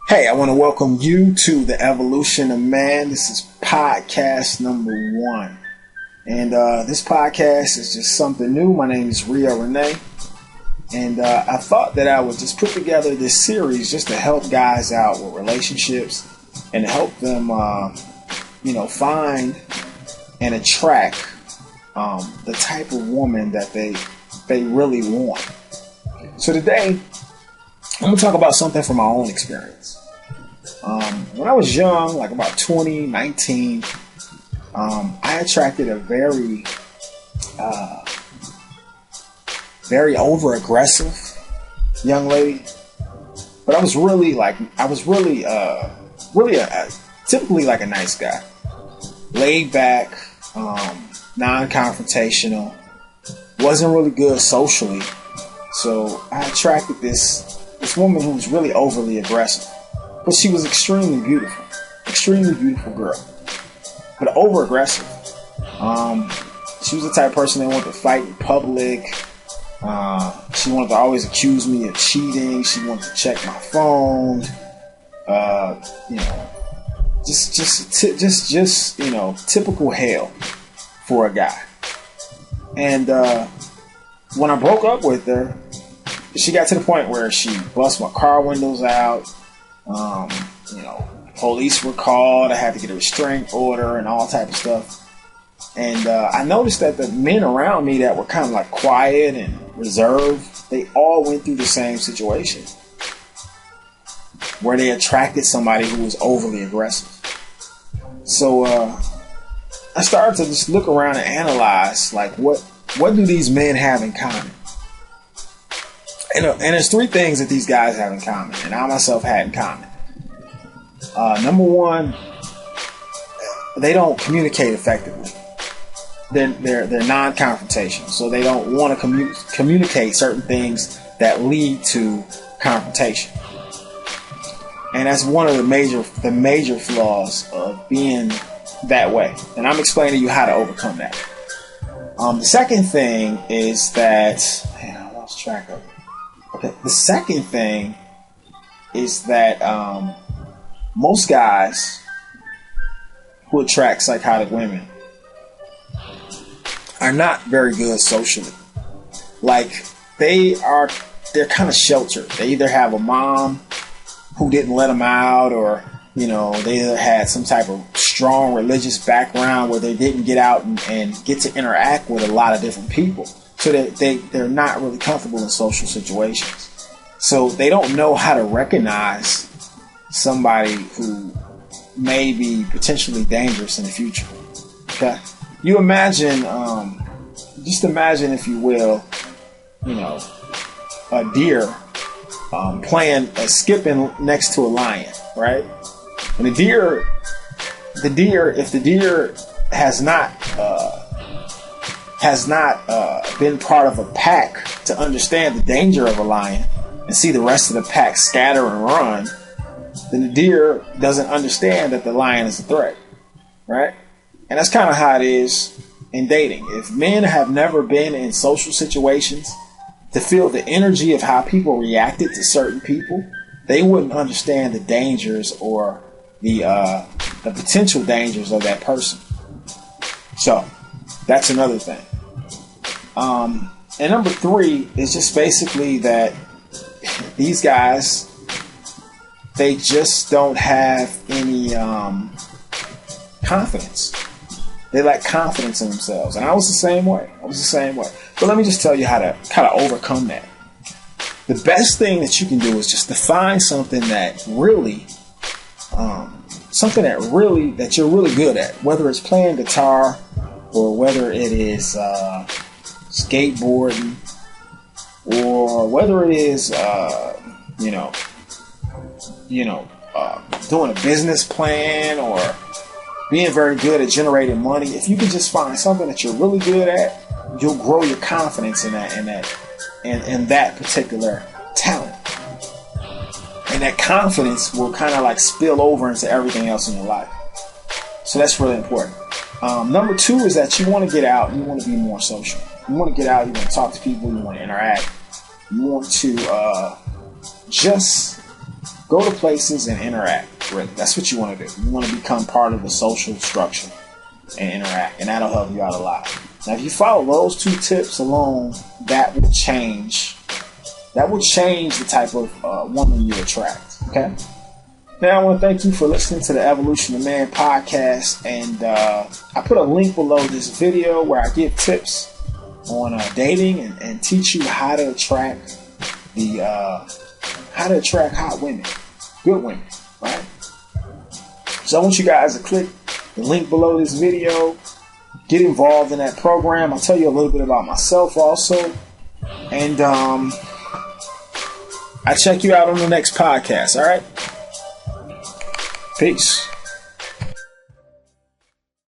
Hey, I want to welcome you to the Evolution of Man. This is podcast number 1. And this podcast is just something new. My name is Rio Renee. And I thought that I would just put together this series just to help guys out with relationships and to help them, find and attract the type of woman that they really want. So today, I'm going to talk about something from my own experience. When I was young, like about 20, 19, I attracted a very over-aggressive young lady. But I was really typically like a nice guy. Laid back, non-confrontational, wasn't really good socially. So I attracted this woman who was really overly aggressive. But she was extremely beautiful girl. But over aggressive. She was the type of person that wanted to fight in public. She wanted to always accuse me of cheating. She wanted to check my phone. Just typical hell for a guy. And when I broke up with her, she got to the point where she bust my car windows out. Police were called. I had to get a restraining order and all type of stuff. And I noticed that the men around me that were kind of like quiet and reserved, they all went through the same situation where they attracted somebody who was overly aggressive. So I started to just look around and analyze, like, what do these men have in common? And there's 3 things that these guys have in common, and I myself had in common. Number 1, they don't communicate effectively. They're non-confrontational, so they don't want to communicate certain things that lead to confrontation. And that's one of the major flaws of being that way. And I'm explaining to you how to overcome that. The second thing is that I lost track of it. Okay, the second thing is that most guys who attract psychotic women are not very good socially. Like, they're kind of sheltered. They either have a mom who didn't let them out, or they either had some type of strong religious background where they didn't get out and get to interact with a lot of different people. So that they're not really comfortable in social situations. So they don't know how to recognize somebody who may be potentially dangerous in the future. Okay? You imagine, just imagine, if you will, a deer skipping next to a lion, right? And if the deer has not been part of a pack to understand the danger of a lion and see the rest of the pack scatter and run, then the deer doesn't understand that the lion is a threat, right? And that's kind of how it is in dating. If men have never been in social situations to feel the energy of how people reacted to certain people, they wouldn't understand the dangers or the potential dangers of that person. So that's another thing. And number 3 is just basically that these guys, they just don't have any confidence. They lack confidence in themselves. And I was the same way. But let me just tell you how to kind of overcome that. The best thing that you can do is just to find something that really, that you're really good at, whether it's playing guitar or whether it is skateboarding, or whether it is doing a business plan, or being very good at generating money. If you can just find something that you're really good at, you'll grow your confidence in that particular talent. And that confidence will kind of like spill over into everything else in your life. So that's really important. Number 2 is that you want to get out and you want to be more social. You want to get out, you want to talk to people, you want to interact. You want to just Go to places and interact. Really, that's what you want to do. You want to become part of the social structure and interact, and that'll help you out a lot. Now, if you follow those 2 tips alone, that will change. That will change the type of woman you attract. Okay. Now, I want to thank you for listening to the Evolution of Man podcast, and I put a link below this video where I give tips on dating and teach you how to attract hot women, good women, right? So I want you guys to click the link below this video, get involved in that program. I'll tell you a little bit about myself also, and I check you out on the next podcast. All right, peace.